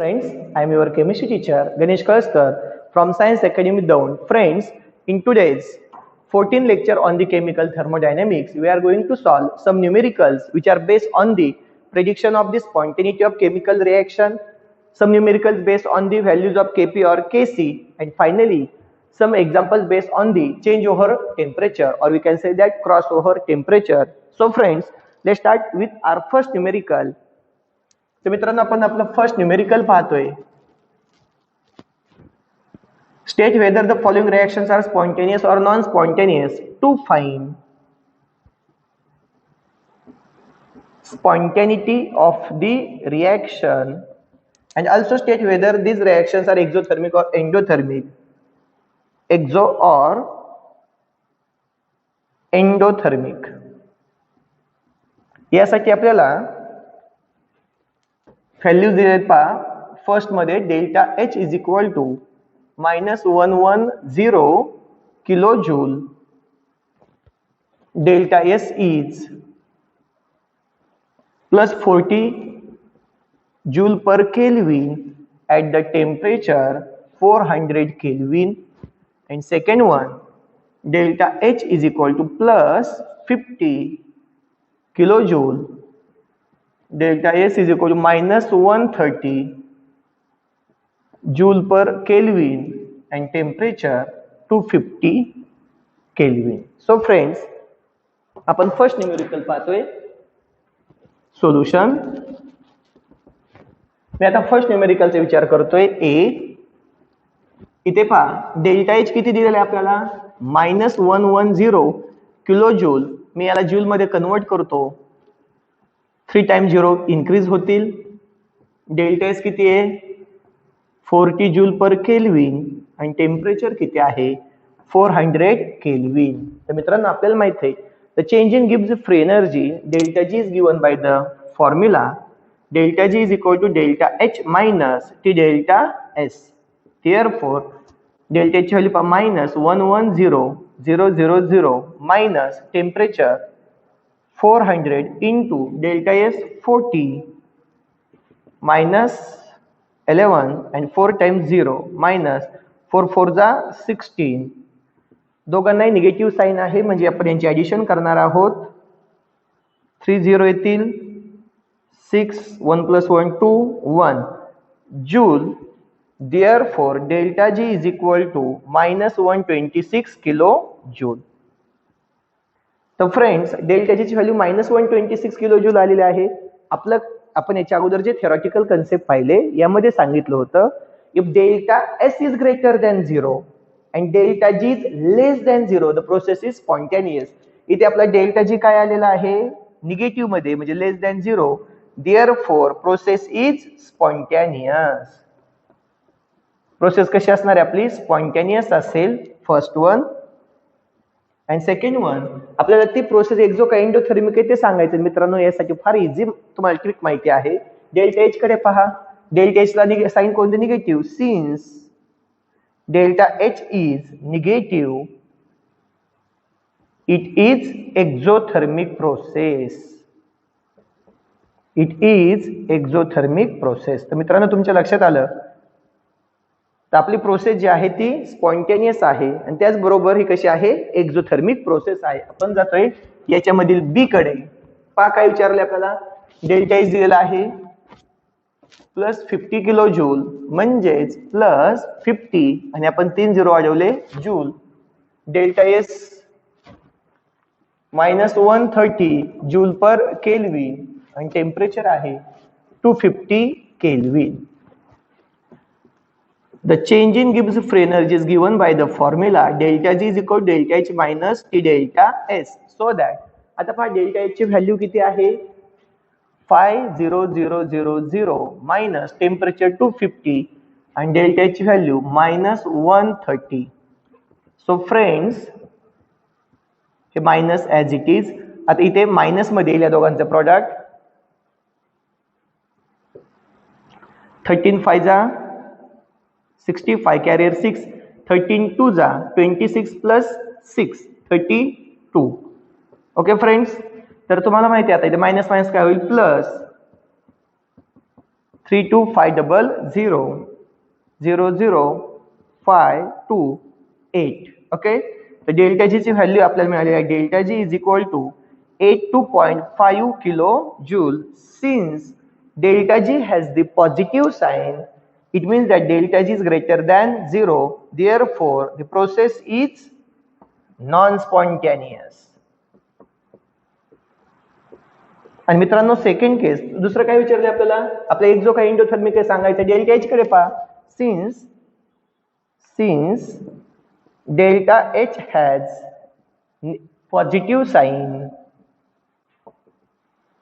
Friends, I am your chemistry teacher Ganesh Kalskar from Science Academy Daun. Friends, in today's 14th lecture on the chemical thermodynamics, we are going to solve some numericals which are based on the prediction of the spontaneity of chemical reaction, some numericals based on the values of Kp or Kc, and finally some examples based on the change over temperature, or we can say that crossover temperature. So friends, let's start with our first numerical. तर मित्रांनो आपण आपलं first numerical पाहतोय. State whether the following reactions are spontaneous or non-spontaneous. To find spontaneity of the reaction and also state whether these reactions are exothermic or endothermic. Exo or endothermic. यासाठी आपल्याला values दिलेत पहा. First मध्ये delta H is equal to -110 kilo joule, delta S is +40 joule per kelvin at the temperature 400 Kelvin, and second one delta H is equal to +50 kilojoule, delta S is equal to -130 joule per Kelvin, and temperature 250 Kelvin. So friends, आपण first numerical पाहतोय. Solution. मी आता first न्यूमेरिकलचा विचार करतोय. ए इथे पहा delta H किती दिलेला आहे आपल्याला -110 किलो जूल. मी याला जूल मध्ये कन्वर्ट करतो. 3 टाइम्स 0 इन्क्रीज होतील. डेल्टा एस किती आहे 40 जूल पर केल्विन, आणि टेम्परेचर किती आहे 400 केल्विन. तर मित्रांनो आपल्याला माहित आहे द चेंज इन गिव्स free energy delta G is given by the formula delta G is equal to delta H minus T delta S. Therefore, delta H value pa -110,000 minus temperature 400 into delta S 40 minus 11 and 4 times 0 minus 4 4 जा 16. दोघांनाही negative sign आहे म्हणजे आपण यांची addition करणार आहोत. 3 0 येतील. 6 1 + 1 2 1 joule. Therefore delta G is equal to -126 kilo joule. तर फ्रेंड्स डेल्टा जी ची व्हॅल्यू -126 किलो जूल आलेली आहे. आपण याच्या अगोदर जे थेरॉटिकल कन्सेप्ट पाहिले यामध्ये सांगितलं होतं if delta S is greater than 0 and delta G is less than 0 the process is spontaneous. इथे आपला डेल्टा जी काय आलेला आहे निगेटिव्ह मध्ये म्हणजे less than 0. Therefore process is spontaneous. Process कशी असणार आहे आपली स्पॉन्टेनियस असेल first one. And second one आपल्याला ती प्रोसेस एक्झो का एंडोथर्मिक आहे ते सांगायचं. मित्रांनो यासाठी फार इझी तुम्हाला ट्रिक माहिती आहे. डेल्टा एच कडे पहा. डेल्टा एच ला साइन कोणते negative. Since delta H is negative it is exothermic process. It is exothermic process. तर मित्रांनो तुमच्या लक्षात आलं तर आपली प्रोसेस जी आहे ती स्पॉन्टेनियस आहे आणि त्याचबरोबर ही कशी आहे एक्झोथर्मिक प्रोसेस आहे. आपण जातोय याच्यामधील बी कडे. पहा काय विचारले आपल्याला. डेल्टा एच दिलेला आहे +50 किलो जूल म्हणजेच +50 आणि आपण 3 0 वाढवले joule. Delta S -130 joule per kelvin आणि टेम्परेचर आहे 250 केल्विन. द चेंज इन गिव्स free energy is given by the formula delta G is equal delta H minus T delta S. So that आता पहा delta H ची value किती आहे 50,000 minus temperature 250 आणि delta H ची value -130. So friends हे minus as it is. आता इथे मायनस मध्ये येईल या दोघांचं प्रॉडक्ट. 13 5 जा 65 कॅरियर 6 13 2 जा 26 + 6 32. Okay friends. तर तुम्हाला माहिती आहे आता इथे मायनस मायनस काय होईल प्लस 32500 ओके. तर डेल्टा जी ची व्हॅल्यू आपल्याला मिळाली आहे. Delta G is equal to 82.5 kilo joule. Since delta G has the positive sign, it means that delta G is greater than 0, therefore the process is non-spontaneous. आणि मित्रांनो second केस दुसरं काय विचारले आपल्याला, आपला एक जो काही एंडोथर्मिक आहे सांगायचं, डेल्टा एच कडे पहा. Since delta H has positive sign,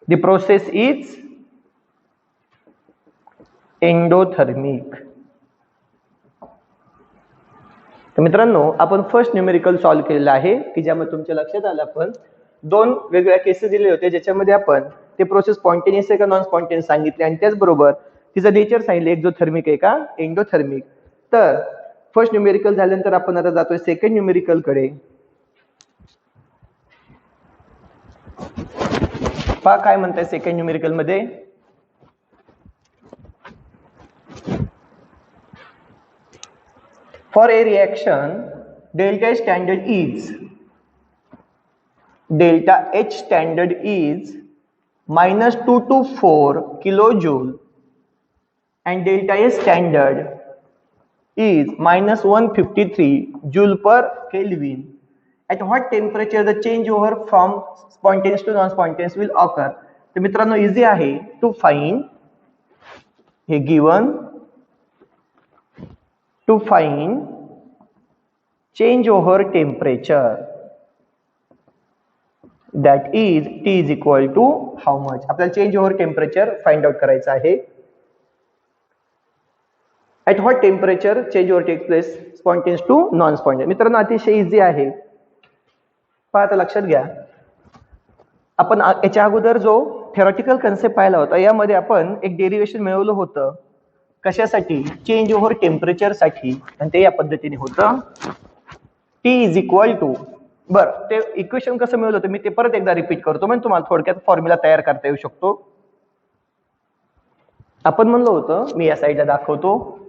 the process is endothermic. तर मित्रांनो आपण फर्स्ट न्यूमेरिकल सॉल्व्ह केलेलं आहे की ज्यामध्ये तुमच्या लक्षात आलं आपण दोन वेगवेगळ्या केसेस दिले होते ज्याच्यामध्ये आपण ते प्रोसेस स्पॉन्टेनियस आहे का नॉन स्पॉन्टेनियस सांगितले आणि त्याचबरोबर तिचं नेचर सांगितलं, एक्झोथर्मिक आहे का एंडोथर्मिक. तर फर्स्ट न्यूमेरिकल झाल्यानंतर आपण आता जातोय सेकंड न्यूमेरिकल कडे. पहा काय म्हणताय सेकंड न्यूमेरिकल मध्ये. For a reaction, delta H standard is minus 2 to 4 kilojoule and delta S standard is minus 153 joule per Kelvin. At what temperature the changeover from spontaneous to non-spontaneous will occur? तर मित्रांनो easy आहे to find हे given to find change over temperature, that is T is equal to how much. आपल्याला change over temperature find out करायचं आहे. At what temperature change over takes place spontaneous to non-spontaneous. मित्रांनो अतिशय easy आहे. पहा आता लक्षात घ्या, आपण याच्या अगोदर जो थेरॉटिकल कन्सेप्ट पाहिला होता यामध्ये आपण एक डेरिव्हेशन मिळवलं होतं कशासाठी, चेंज ओव्हर टेम्परेचर साठी, आणि ते या पद्धतीने होतं T इज इक्वल टू. बरं ते इक्वेशन कसं मिळवलं होतं मी ते परत एकदा रिपीट करतो म्हणजे तुम्हाला थोडक्यात फॉर्म्युला तयार करता येऊ शकतो. आपण म्हणलो होतं, मी या साईडला दाखवतो,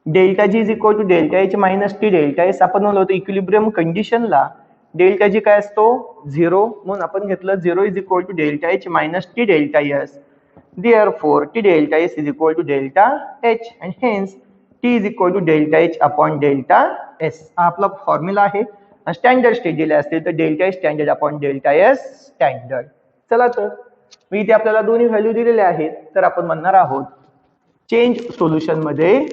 delta G is equal to delta H minus T delta S. आपण म्हणलो होतं इक्विलिब्रियम कंडिशनला डेल्टा जी काय असतो 0, म्हणून आपण घेतलं 0 is equal to delta H minus T delta S. Therefore, T delta S is equal to delta H and hence T is equal to delta H upon delta S. हा आपला formula आहे. Standard state दिले असते तर delta H standard upon delta S standard. चला तर मी इथे आपल्याला दोन्ही व्हॅल्यू दिलेले आहेत तर आपण म्हणणार आहोत चेंज सोल्युशन मध्ये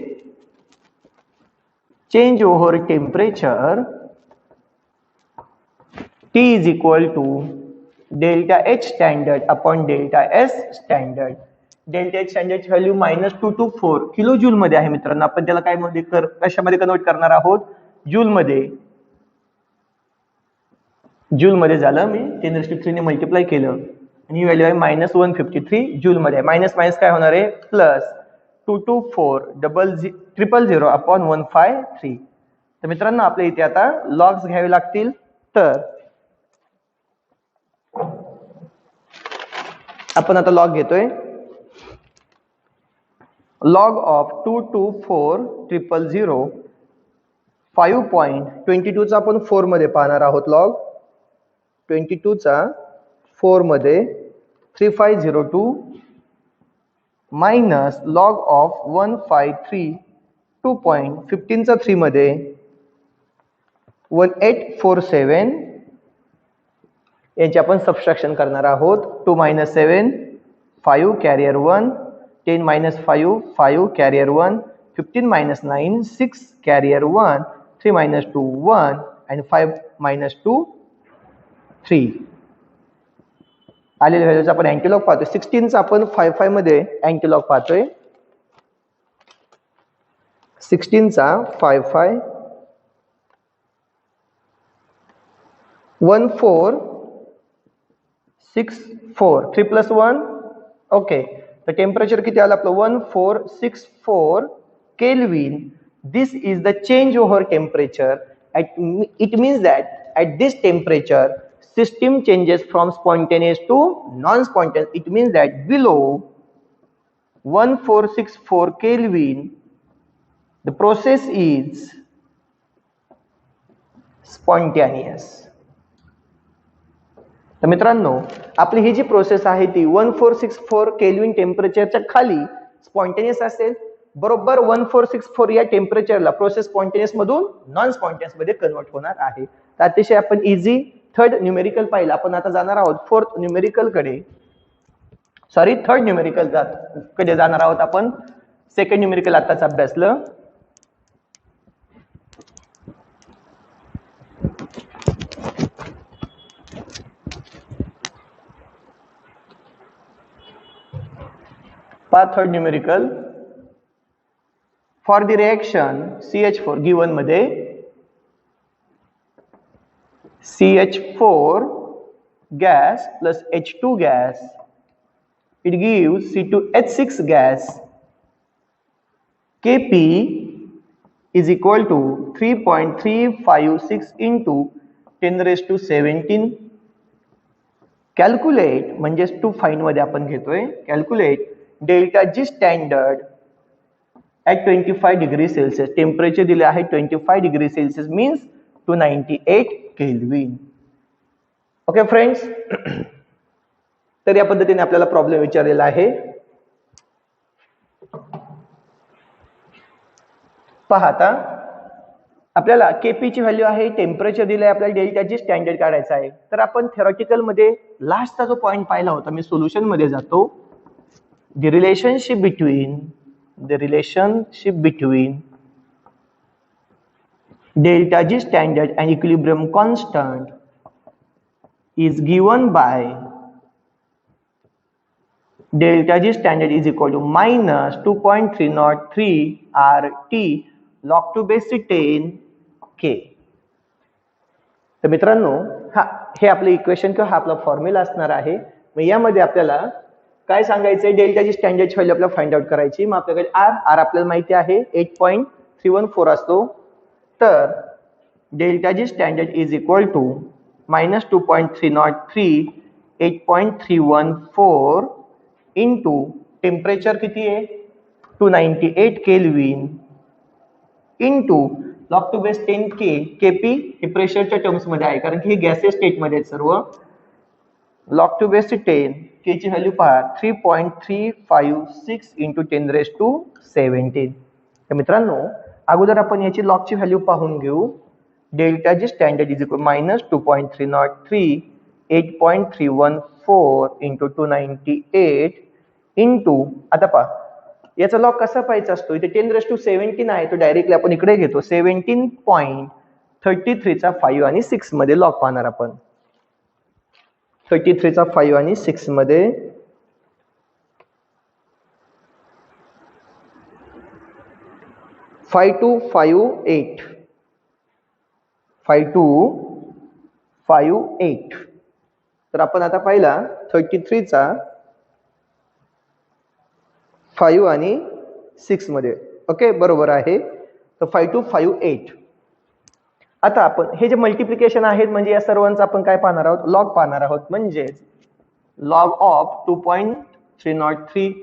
change over temperature T is equal to delta H standard upon delta S standard. Delta H स्टँडर्डची value minus 2 to 4 kilojoule मध्ये आहे मित्रांनो. आपण त्याला काय मध्ये कशामध्ये कन्वर्ट करणार आहोत, जूल मध्ये. जूल मध्ये झालं, मी 10³ ने मल्टिप्लाय केलं आणि ही व्हॅल्यू आहे मायनस 153 जूल मध्ये. मायनस मायनस काय होणार आहे प्लस 2 to 4 000 अपॉन 153. तर मित्रांनो आपल्या इथे आता लॉग्स घ्यावे लागतील. तर आपण आता लॉग घेतोय. लॉग ऑफ 2 to 4 000 5.22 चा आपण 4 मध्ये पाहणार आहोत. लॉग 22 चा 4 मध्ये 3502 मायनस लॉग ऑफ 153 2.15 चा 3 मध्ये 1847 याची आपण सबट्रॅक्शन करणार आहोत. 2 - 7 5 कॅरियर 1, 10 - 5 5 कॅरियर 1, 15 - 9 6 कॅरियर 1, 3 - 2 1 आणि 5 - 2 3. आलेल्या व्हॅल्यूचा आपण अँटीलॉग पाहतोय. 16 चा आपण 5 मध्ये अँटीलॉग पाहतोय. 16 चा 5 1464 3 + 1 ओके. तर टेम्परेचर किती आलं आपलं 1464 kelvin. This is the change over temperature. It means that at this temperature system changes from spontaneous to non-spontaneous. It means that below 1464 Kelvin. The process is spontaneous. तर मित्रांनो, आपली ही जी प्रोसेस आहे ती 1464 kelvin टेम्परेचरच्या खाली spontaneous असेल. बरोबर 1464 या टेम्परेचरला process spontaneous मधून नॉन स्पॉन्टेनियस मध्ये कन्वर्ट होणार आहे. तर अतिशय आपण इझी थर्ड न्यूमेरिकल पाहिलं. आपण आता जाणार आहोत थर्ड न्यूमेरिकल कडे जाणार आहोत. आपण सेकंड न्यूमेरिकल आताच अभ्यासलं. Third numerical for the reaction CH4 given मध्ये CH4 gas plus H2 gas, it gives C2H6 gas. Kp is equal to 3.356 into 10 raised to 17. Calculate म्हणजे टू फाइंड मध्ये आपण घेतोय. Calculate delta G standard at 25 degree Celsius. Temperature दिले आहे 25 degree Celsius means 298 kelvin. Okay friends, तर या पद्धतीने आपल्याला प्रॉब्लेम विचारलेला आहे. पहा आता आपल्याला केपी ची व्हॅल्यू आहे, टेम्परेचर दिलं आहे, आपल्याला डेल्टा जी स्टँडर्ड काढायचा आहे. तर आपण थेरॉटिकल मध्ये लास्टचा जो पॉइंट पाहिला होता, मी सोल्युशन मध्ये जातो. The relationship between delta G standard and equilibrium constant is given by delta G standard is equal to minus 2.303 RT log to base 10 K. तर मित्रांनो, हे आपले इक्वेशन किंवा हा आपला फॉर्म्युला असणार आहे. मग यामध्ये आपल्याला काय सांगायचंय, डेल्टा जी स्टँडर्ड व्हॅल्यू आपल्याला फाइंड आउट करायची. मग आपल्याकडे आर आपल्याला माहिती आहे 8.314 असतो. तर delta G standard is equal to minus 2.303 8.314 into temperature किती आहे 298 kelvin into log to base 10 K. Kp हे प्रेशरच्या टर्म्स मध्ये आहे कारण की हे गॅसेस स्टेट मध्ये आहेत सर्व. लॉग टू बेस 10 के ची व्हॅल्यू पहा 3.356 इंटू 10 रेज टू 17. तर मित्रांनो, अगोदर आपण याची लॉगची व्हॅल्यू पाहून घेऊ. Delta G standard is equal minus 2.303 8.314 into 298 into, आता पहा याचा लॉग कसा पाहायचा असतो, इथे 10 रेज टू 17 आहे, तो डायरेक्टली आपण इकडे घेतो. 17.33 चा 5 आणि 6 मध्ये लॉग पाहणार आपण. 33 चा 5 आणि 6 मध्ये 5258. तर आपण आता पाहिला 33 चा 5 आणि 6 मध्ये. ओके, बरोबर आहे. तर 5258. आता आपण हे जे मल्टिप्लिकेशन आहेत म्हणजे या सर्वांचा आपण काय पाहणार आहोत, लॉग पाहणार आहोत. म्हणजे log of 2.303,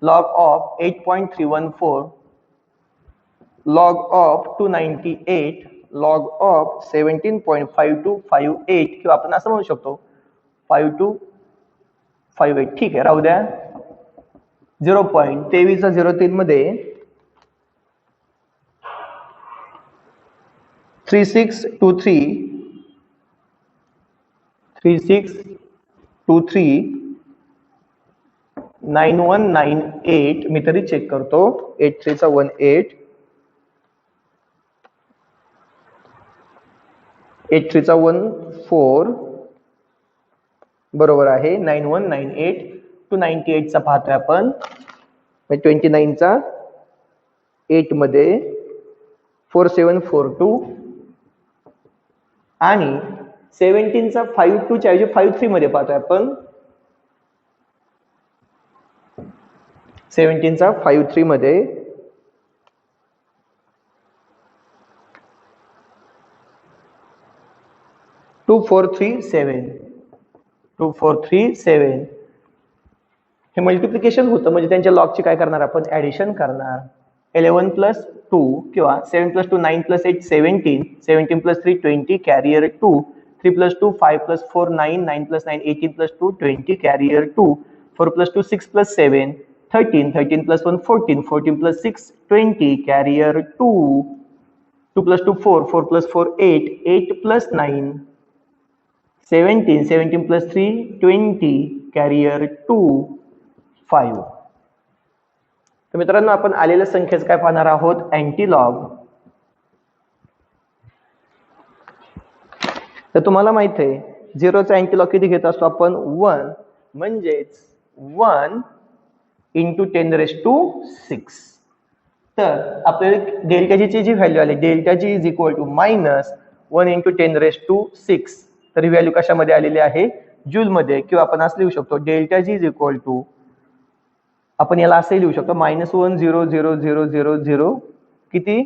log of 8.314, log of 298, log of 17.5258 किंवा आपण असं म्हणू शकतो 5258. ठीक आहे, राहू द्या. 0.2303 मध्ये 3623 9198. मी तरी चेक करतो. 83 चा 18 83 चा 14 बरोबर आहे. 9198 298 चा पाहतोय आपण. 29 चा 8 मध्ये 4742 आणि 17 चा 52 च्या ऐवजी 53 मध्ये पाहतोय आपण. 17 चा 53 मध्ये 2437. हे मल्टिप्लिकेशन होतं म्हणजे त्यांच्या लॉगची काय करणार आपण ॲडिशन करणार. 11 + 2 किंवा 7 + 2 9 + 8 17 17 + 3 20 कॅरियर 2 3 + 2 5 + 4 9 9 + 9 18 + 2 20 कॅरियर 2 4 + 2 6 + 7 13 13 + 1 14 14 + 6 20 कॅरियर 2 2 + 2 4 4 + 4 8 8 + 9 17 17 + 3 20 कॅरियर 2 5. तर मित्रांनो आपण आलेल्या संख्येचं काय पाहणार आहोत अँटीलॉग. तर तुम्हाला माहित आहे 0चा अँटीलॉग किती घेत असतो आपण 1 म्हणजेच 1 × 10⁶. तर आपल्याला डेल्टा जी ची व्हॅल्यू आली delta G is equal to -1 × 10⁶. तर ही व्हॅल्यू कशामध्ये आलेली आहे जूल मध्ये किंवा आपण असं लिहू शकतो delta G is equal to आपण याला असे लिहू शकतो -1000000 किती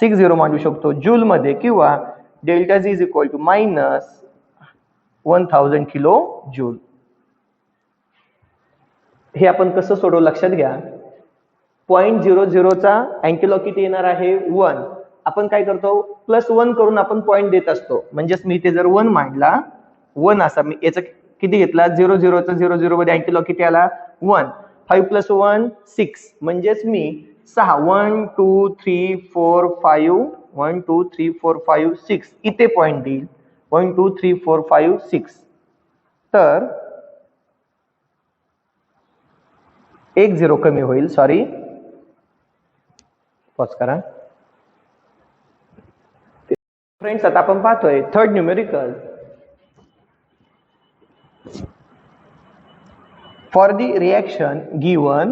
60 मांडू शकतो जूल मध्ये किंवा delta G is equal to -1000 kilo joule. हे आपण कसं सोडवू लक्षात घ्या. 0.00चा अँटीलॉग किती येणार आहे 1. आपण काय करतो +1 करून आपण पॉईंट देत असतो म्हणजेच मी इथे जर 1 मांडला 1 असा मी याचा किती घेतला 00चा 00 मध्ये अँटीलॉग किती आला 1. 5 + 1 6 म्हणजेच मी 6 1 2 3 4 5 1 2 3 4 5 6 इथे पॉईंट देईल 1 2 3 4 5 6. तर 1 0 कमी होईल सॉरी पॉज करा. फ्रेंड्स आता आपण पाहतोय third numerical. For the reaction given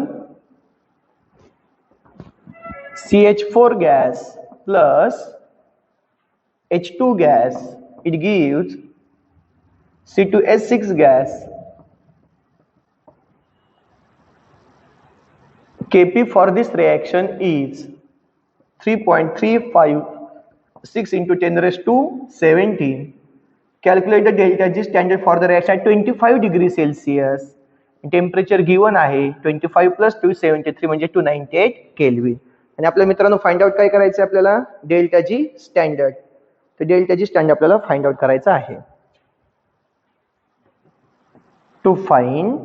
CH4 gas plus H2 gas, it gives C2H6 gas. Kp for this reaction is 3.356 × 10⁻17. Calculate the delta G standard for the reaction at 25 degrees Celsius. Temperature given आहे 25 + 273 म्हणजे 298 kelvin. आणि आपल्या मित्रांनो find out काय करायचं आपल्याला delta G standard. तर delta G standard आपल्याला फाइंड आउट करायचं आहे. To find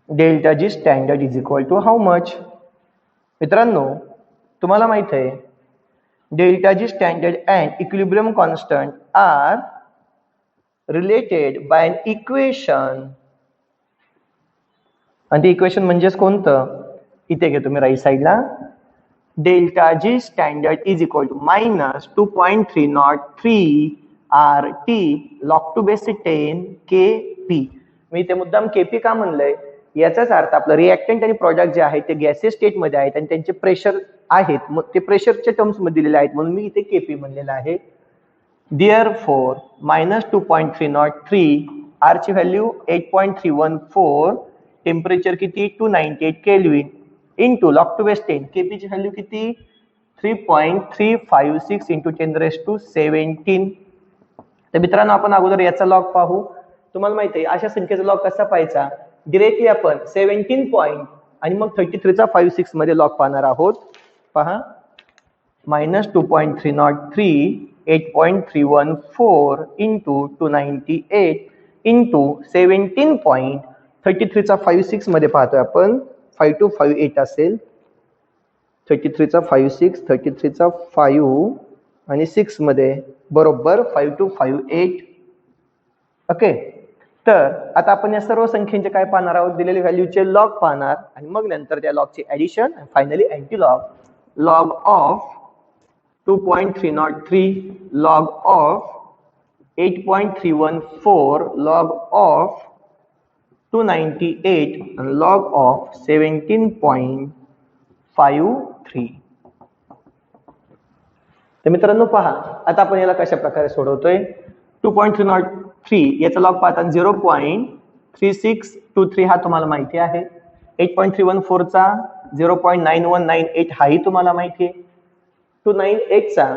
delta G standard is equal to how much. मित्रांनो तुम्हाला माहित आहे delta G standard and equilibrium constant are related by an equation. आणि ते इक्वेशन म्हणजेच कोणतं इथे घेतो मी राईट साईडला delta G standard is equal to -2.303 RT log to base 10 Kp. मी ते मुद्दाम Kp का म्हणलंय याचाच अर्थ आपलं रिएक्टंट आणि प्रॉडक्ट जे आहे ते गॅसियस स्टेट मध्ये आहेत आणि त्यांचे प्रेशर आहेत मग ते प्रेशरच्या टर्म्स मध्ये दिलेले आहेत म्हणून मी इथे Kp म्हणलेलं आहे. Therefore -2.303 R ची व्हॅल्यू 8.314 टेम्परेचर किती 298 kelvin into log to base 10 KP ची व्हॅल्यू किती 3.356 × 10⁻17. तर मित्रांनो आपण अगोदर याचा लॉग पाहू. तुम्हाला माहिती आहे अशा संख्येचा लॉग कसा पाहायचा डिरेक्टली आपण 17 पॉईंट आणि मग 33चा 56 मध्ये लॉग पाहणार आहोत. पहा -2.303 8.314 इंटू 298 इंटू 17 पॉईंट 33चा 56 मध्ये पाहतोय आपण 5258 असेल 33चा 56 33चा 5 आणि 6 मध्ये बरोबर 5258. ओके. तर आता आपण या सर्व संख्येचे काय पाहणार आहोत दिलेल्या व्हॅल्यूचे लॉग पाहणार आणि मग नंतर त्या लॉगचे ऍडिशन आणि finally antilog. Log of 2.303 log of 8.314 log of 298 and log of 17.53. तर मित्रांनो पहा आता आपण याला कशा प्रकारे सोडवतोय 2.303 याचा लॉग पाहताना 0.3623 हा तुम्हाला माहिती आहे 8.314 चा 0.9198 हाही तुम्हाला माहिती आहे 298 चा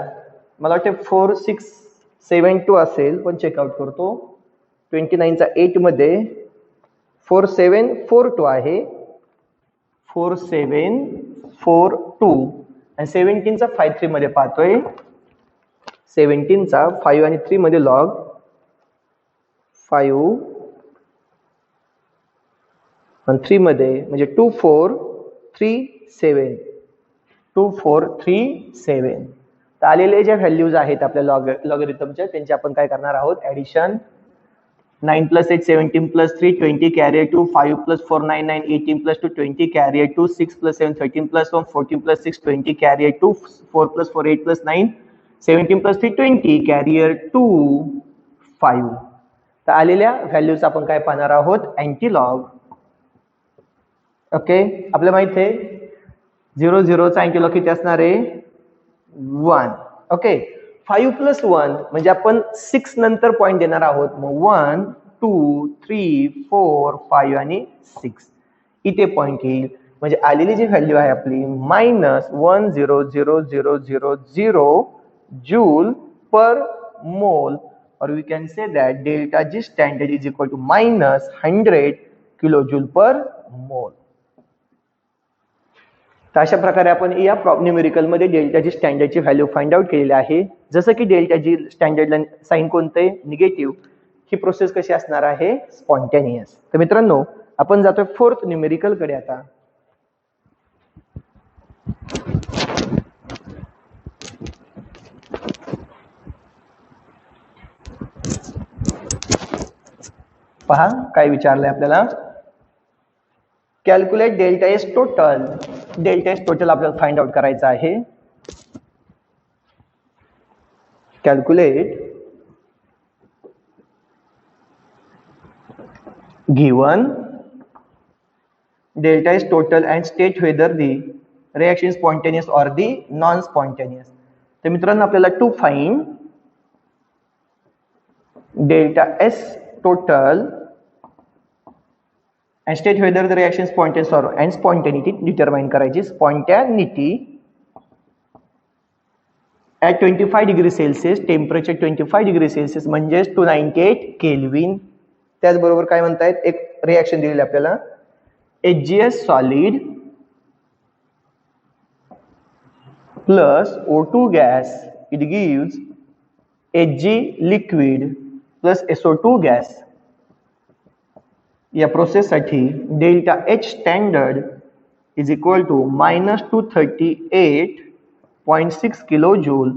मला वाटते 4672 असेल पण चेकआउट करतो 29 चा 8 मध्ये 4742 आहे, 4742 आणि 17चा 5 3 मध्ये पाहतोय, 17चा 5 आणि 3 मध्ये लॉग 5 आणि 3 मध्ये म्हणजे 2437 2437. तर आलेले ज्या व्हॅल्यूज आहेत आपल्या लॉगरिथमच्या त्यांची आपण काय करणार आहोत, addition. 9 plus 8 17 plus 3 20 carrier 2 5 plus 4 9 9 18 plus 2 20 carrier 2 6 plus 7 13 plus 1 14 plus 6 20 carrier 2 4 plus 4 8 plus 9 17 plus 3 20 carrier 2 5. तर आलेल्या व्हॅल्यूज आपण काय पाहणार आहोत, अँटीलॉग. ओके, आपल्याला माहित आहे 0 0चा अँटीलॉग किती असणार आहे, 1. ओके, 5 plus 1 म्हणजे आपण 6 नंतर पॉइंट देणार आहोत, मग 1 2 3 4 5 आणि 6 इथे पॉइंट येईल. म्हणजे आलेली जी व्हॅल्यू आहे आपली -100000 जूल पर मोल, or we can say that delta G standard is equal to -100 kilojoule per mole. तर अशा प्रकारे आपण या न्यूमेरिकल मध्ये डेल्टा जी स्टँडर्डची व्हॅल्यू फाइंड आउट केलेली आहे. जसं की डेल्टा जी स्टँडर्डला साइन कोणते, निगेटिव्ह. ही प्रोसेस कशी असणार आहे, स्पॉन्टेनियस. तर मित्रांनो आपण जातोय 4th न्यूमेरिकल कडे आता. पहा काय विचारलंय आपल्याला, calculate delta S total. Delta S total आपल्याला फाइंड आउट करायचं आहे. Calculate given delta S total and state whether the reaction spontaneous or the non spontaneous. तर मित्रांनो आपल्याला to find delta S total and state whether the reaction spontaneous or and spontaneity determine करायची. Spontaneity at 25 degree Celsius, temperature 25 degree Celsius म्हणजे 298 kelvin. त्याचबरोबर काय म्हणतायत, एक reaction दिलेली आपल्याला, HGS solid plus O2 gas, it gives Hg liquid plus SO2 gas. या process साठी delta H standard is equal to -238.6 kilojoule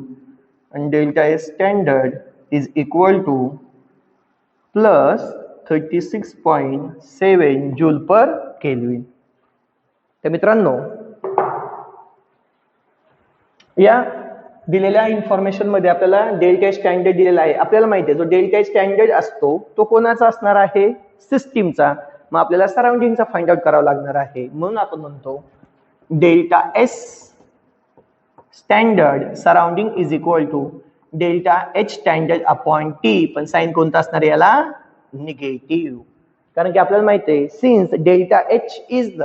आणि delta H standard is equal to +36.7 joule per kelvin. तर मित्रांनो या दिलेल्या information मध्ये आपल्याला delta H standard दिलेला आहे. आपल्याला माहिती आहे जो डेल्टा एच स्टँडर्ड असतो तो कोणाचा असणार आहे, सिस्टीमचा. मग आपल्याला सराउंडिंगचा फाइंड आउट करावा लागणार आहे. म्हणून आपण म्हणतो delta S standard surrounding is equal to delta H standard upon T. पण साइन कोणता असणार आहे याला, निगेटिव्ह. कारण की आपल्याला माहिती आहे since delta H is the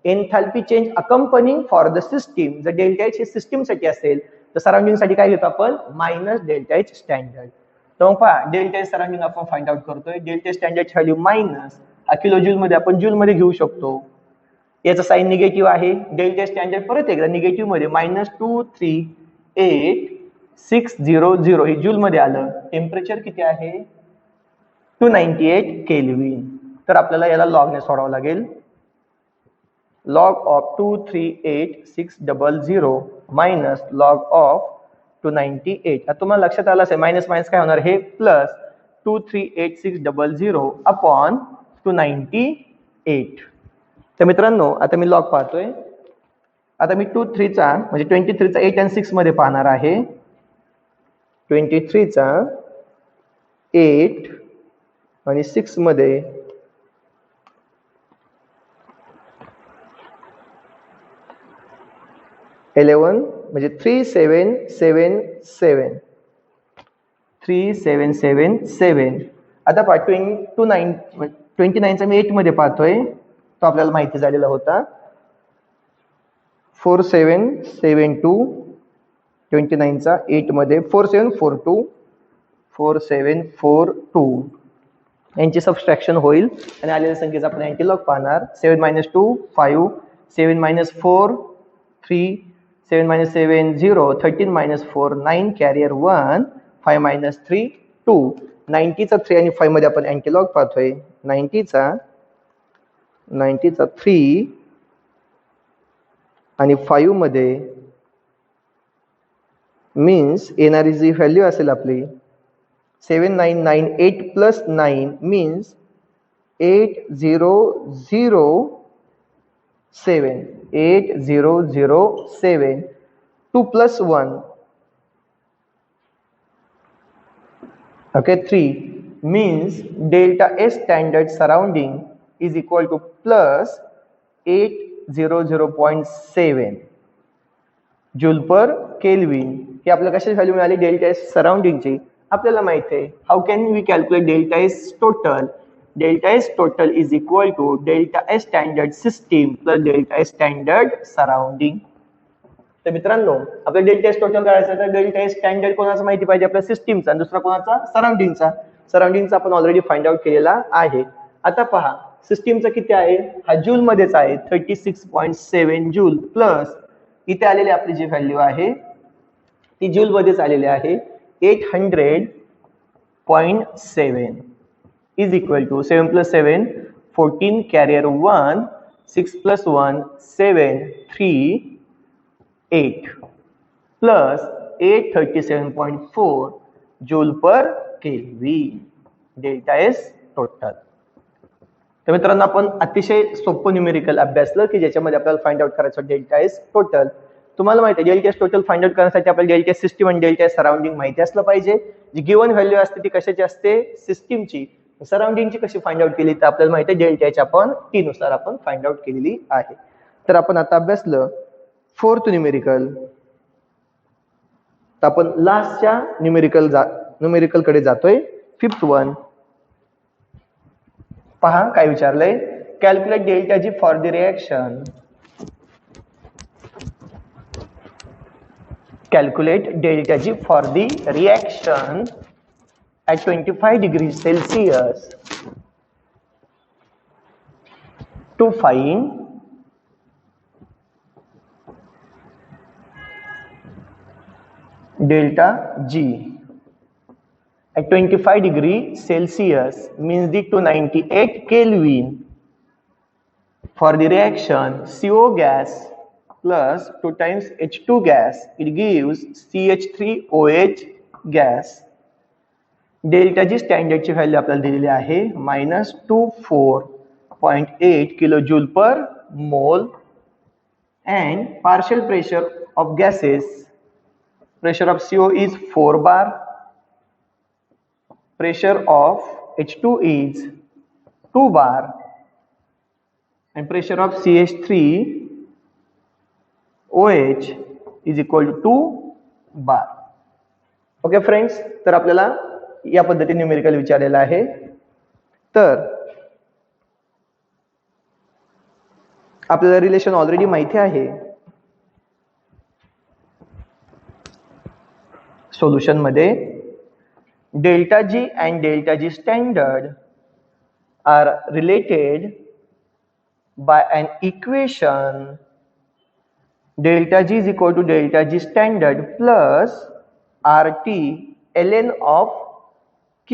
एन्थॅल्पी change accompanying for the system. जर डेल्टा एच हे सिस्टीम साठी असेल तर सराउंडिंग साठी काय घेतो आपण, मायनस डेल्टा एच स्टँडर्ड. तर मग पहा डेल्टा एच सराउंडिंग आपण फाइंड आउट करतोय. डेल्टा स्टँडर्डची व्हॅल्यू मायनस, हा किलो जूल मध्ये आपण जूल मध्ये घेऊ शकतो. याचा साइन निगेटिव्ह आहे. डेल्टा स्टँडर्ड परत एकदा निगेटिव्ह मध्ये -238.600 हे जूल मध्ये आलं. टेम्परेचर किती आहे, 298 केल्विन. तर आपल्याला याला लॉगने सोडावं लागेल. Log of 238.600 minus log of 298. आता तुम्हाला लक्षात आलं असेल मायनस मायनस काय होणार, हे प्लस 238.600 अपॉन 298. तर मित्रांनो आता मी लॉग पाहतोय. आता मी 23चा म्हणजे 23चा 8 आणि 6 मध्ये पाहणार आहे. 23चा 8 आणि 6 मध्ये 11 म्हणजे 3777 3777. आता पहा 29चा मी 8 मध्ये पाहतोय, तो आपल्याला माहिती झालेला होता. 4772 29चा 8 मध्ये 4742 4742 यांची सबस्ट्रॅक्शन होईल आणि आलेल्या संख्येचा आपण अँटीलॉग पाहणार. 7 - 2 5, 7 - 4 3, 7 - 7 0, 13 - 4 9, कॅरियर 1, 5 - 3 2. 90चा 3 आणि 5 मध्ये आपण अँटीलॉग पाहतोय. 90चा 3 आणि 5 मध्ये मीन्स येणारी जी व्हॅल्यू असेल आपली 7998 plus 9 means 8007. 8007. 2 plus 1, okay, 3 means delta S standard surrounding is equal to plus 800.7 joule per kelvin. हे आपल्याला कशाची व्हॅल्यू मिळाली? डेल्टा एस सराउंडिंगची. आपल्याला माहिती आहे how can we calculate delta S total. Delta S total is equal to delta S standard system plus delta S standard surrounding. तर मित्रांनो आपल्याला डेल्टा एस टोटल करायचं तर डेल्टा एस स्टँडर्ड कोणाचा माहिती पाहिजे? आपल्या सिस्टीमचा. दुसरा कोणाचा? सराउंडिंगचा. सराउंडिंगचा आपण ऑलरेडी फाइंड आउट केलेला आहे. आता पहा सिस्टीमचा किती आहे? हा जूल मध्येच आहे 36.7 जूल प्लस इथे आलेली आपली जी व्हॅल्यू आहे ती जूल मध्येच आलेली आहे 800.7 इज इक्वल टू 7 + 7 14, carrier 1, 6 + 1 7 3 8 plus 837.4 joule per kelvin delta S total. तर मित्रांनो आपण अतिशय सोपं न्यूमेरिकल अभ्यासलं की ज्याच्यामध्ये आपल्याला फाइंड आउट करायचं डेल्टा एस टोटल. तुम्हाला माहिती आहे delta S total find out करण्यासाठी आपल्याला डेल्टा एस सिस्टीम आणि डेल्टा एस सराउंडिंग माहिती असलं पाहिजे. जी गिवन व्हॅल्यू असते ती कशाची असते? सिस्टीमची. सराउंडिंगची कशी फाइंड आउट केली तर आपल्याला माहिती आहे डेल्टा एच आपण टी नुसार आपण फाइंड आउट केलेली आहे. तर आपण आता अभ्यासलं फोर्थ न्यूमेरिकल. तर आपण लास्टच्या न्यूमेरिकल कडे जातोय. फिफ्थ वन पहा काय विचारलंय. Calculate delta G for the reaction. Calculate delta G for the reaction at 25 degrees Celsius to find delta G at 25 degrees Celsius means the 298 Kelvin for the reaction CO gas plus 2 times H2 gas, it gives CH3OH gas. Delta G स्टँडर्डची value आपल्याला दिलेली आहे -24.8 kilo joule पर मोल and partial pressure of gases, pressure of CO is 4 bar, pressure of H2 is 2 bar and pressure of CH3OH is equal to 2 bar. Okay friends, तर आपल्याला या पद्धतीने numerical विचारलेला आहे. तर आपल्याला रिलेशन ऑलरेडी माहिती आहे. सोल्युशन मध्ये delta G and delta G standard are related by an equation delta G is equal to delta G standard plus RT ln of Q,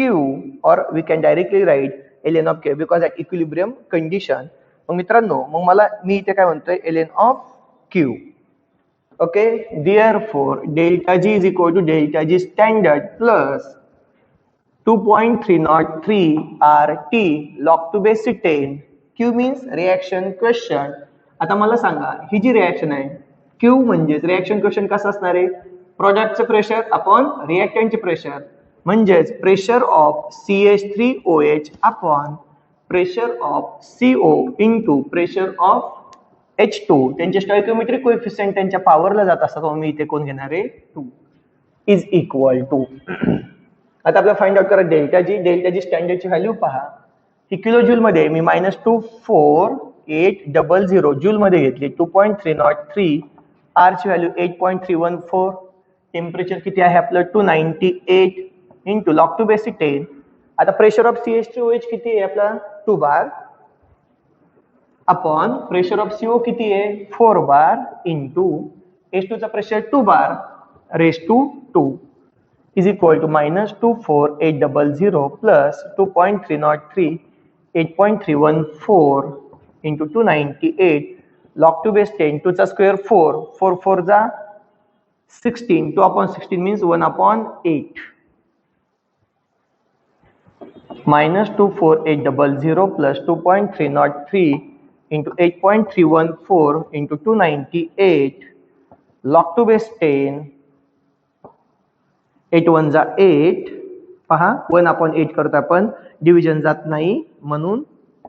or we can directly write ln of Q because at equilibrium condition. मग मित्रांनो मी इथे काय म्हणतोय ln of Q. Okay, therefore delta G is equal to delta G standard plus 2.303 RT log to base 10. Q means reaction quotient. आता मला सांगा ही जी reaction आहे Q म्हणजेच रिएक्शन क्वेश्चन कसं असणार आहे? प्रोडक्टचं प्रेशर अपॉन रिएक्टंटचे प्रेशर, म्हणजेच pressure of CH3OH upon pressure of CO into pressure of H2. त्यांचे स्टॉइकियोमेट्रिक कोएफिशिएंट त्यांच्या पॉवरला जात असतात. म्हणून मी इथे कोण घेणार आहे 2 इज इक्वल टू. आता आपल्याला फाइंड आउट करा डेल्टा जी. डेल्टा जी स्टँडर्डची व्हॅल्यू पहा. ही किलो जूल मध्ये मी -24800 जूल मध्ये घेतली. 2.303 आर ची व्हॅल्यू 8.314. टेम्परेचर किती आहे आपलं 298 इंटू लॉग टू बेसिक 10 आता प्रेशर ऑफ CH2OH किती आहे आपला 2 bar upon pressure of CO किती आहे 4 बार इंटू H2 चा pressure 2 bar raise to 2 is equal to -24800 plus 2.303 8.314 into 298 log 2 base 10 2 चा स्क्वेअर 4 4 4 जा 16 2 upon 16 means 1 upon 8 -24800 plus 2.303 into 8.314 into 298 log 2 base 10 8 1 जा 8 पहा 1 upon 8 करता आपण डिव्हिजन जात नाही म्हणून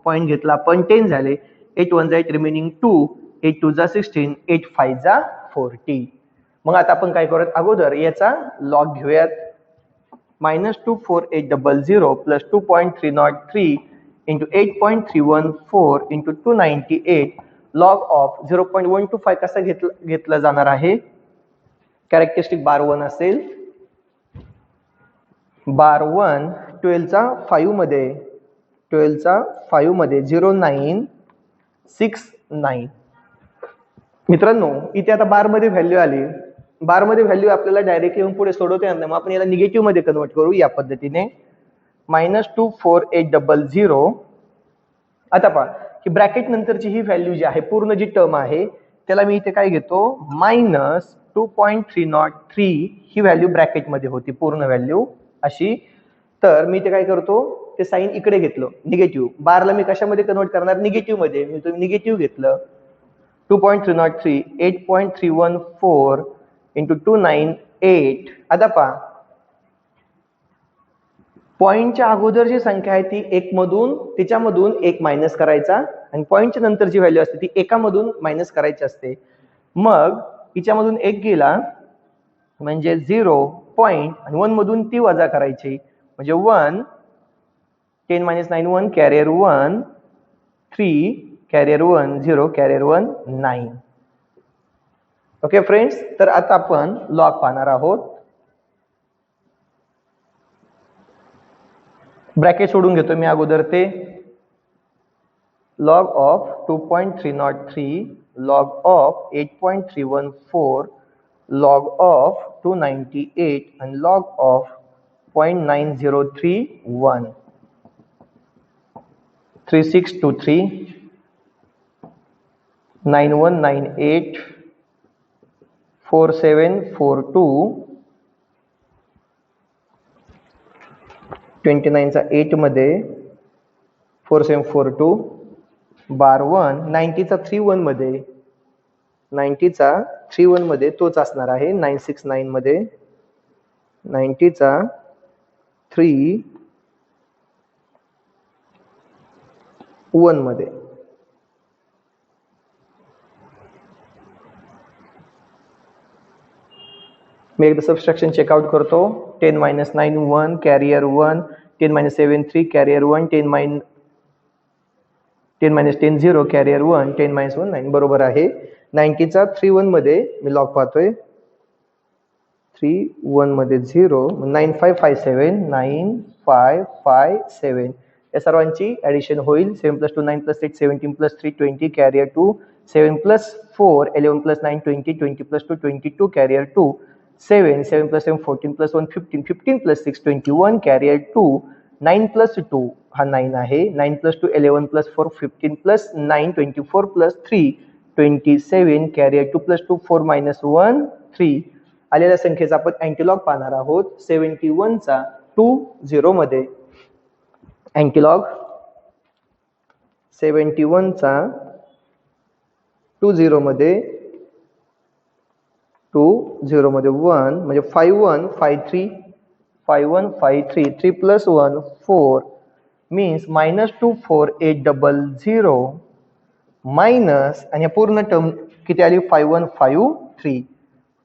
पॉइंट घेतला आपण 10 झाले 8 1 जा 8 रिमेनिंग 2 8 2 जा 16 8 5 जा 40 मग आता आपण काय करूयात अगोदर याचा लॉग घेऊयात -24800 plus 2.303 into 8.314 into 298 log of 0.125 कसा घेतला जाणार आहे कॅरेक्टरिस्टिक बार 1 असेल बार 1 12 चा 5 मध्ये 0969 मित्रांनो इथे आता बार मध्ये व्हॅल्यू आली बार मध्ये व्हॅल्यू आपल्याला डायरेक्टली येऊन पुढे सोडवता येणार नाही मग आपण याला निगेटिव्ह मध्ये कन्वर्ट करू या पद्धतीने -24800 आता पहा की ब्रॅकेट नंतरची ही व्हॅल्यू जी आहे पूर्ण जी टर्म आहे त्याला मी इथे काय घेतो -2.303 ही व्हॅल्यू ब्रॅकेट मध्ये होती पूर्ण व्हॅल्यू अशी तर मी इथे काय करतो ते साइन इकडे घेतलं निगेटिव्ह बारला मी कशामध्ये कन्वर्ट करणार निगेटिव्ह मध्ये मी तुम्ही निगेटिव्ह घेतलं 2.303 8.314 into 298 आता पहा पॉइंटच्या अगोदर जी संख्या आहे ती 1 मधून तिच्यामधून 1 मायनस करायचा आणि पॉइंटच्या नंतर जी व्हॅल्यू असते ती एकामधून मायनस करायची असते मग तिच्यामधून 1 गेला म्हणजे 0 पॉइंट आणि 1 मधून ती वजा करायची म्हणजे 1 10 - 9 1 carrier 1 3 carrier 1 0 carrier 1 9 okay friends तर आता आपण लॉग पाहणार आहोत ब्रॅकेट सोडून घेतो मी अगोदर ते log of 2.303 log of 8.314 log of 298 आणि लॉग ऑफ 0.9031 3623 9198 4742 29 चा 8 मध्ये 4742 बार 1 90 चा 31 मध्ये 90 चा 31 मध्ये तोच असणार आहे 969 मध्ये 90 चा 31 मध्ये मी एकदा सबस्ट्रक्शन चेकआउट करतो 10 - 9 1 कॅरियर 1 10 - 7 3 कॅरियर 1 10 - 10 0 कॅरियर 1 10 - 1 9 बरोबर आहे 90 चा 31 मध्ये मी लॉग पाहतोय 31 मध्ये 0 9557 9557 या सर्वांची ऍडिशन होईल 7 + 2 9 + 8 17 + 3 20 कॅरियर 2 7 + 4 11 + 9 20 20 + 2 22 कॅरियर 2 7 7 + 7 14 + 1 15 15 + 6 21 कॅरियर 2 9 + 2 हा 9 आहे 9 + 2 11 + 4 15 + 9 24 + 3 27 कॅरियर 2 + 2 4 - 1 3 आलेल्या संख्येचा आपण अँटीलॉग पाहणार आहोत 71 चा 20 मध्ये अँटीलॉग 71 चा 20 मध्ये 20 मध्ये 1 म्हणजे 5153 5153 3 + 1 4 means -24800 मायनस आणि पूर्ण टर्म किती आली 5153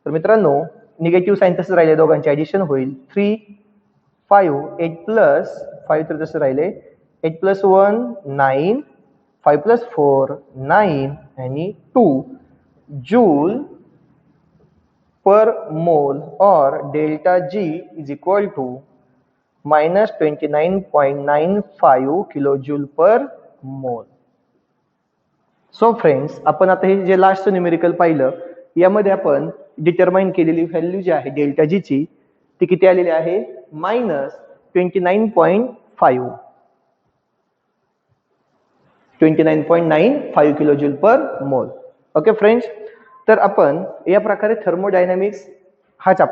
तर मित्रांनो निगेटिव्ह साइन तसंच राहिले दोघांचे ऍडिशन होईल 3 5 8 प्लस 5 तर तसं राहिले 8 + 1 9 5 + 4 9 आणि 2 जूल per mole or delta G is equal to minus 29.95 kilojoule per mole. So friends, आपण आता हे जे लास्टचं न्यूमेरिकल पाहिलं, यामध्ये आपण डिटरमाइन केलेली व्हॅल्यू जी आहे डेल्टा जी ची, ती किती आलेली आहे? मायनस 29.95 किलोजूल पर मोल. ओके फ्रेंड्स, तर आपण या प्रकारे थर्मोडायनामिक्स हा चॅप्टर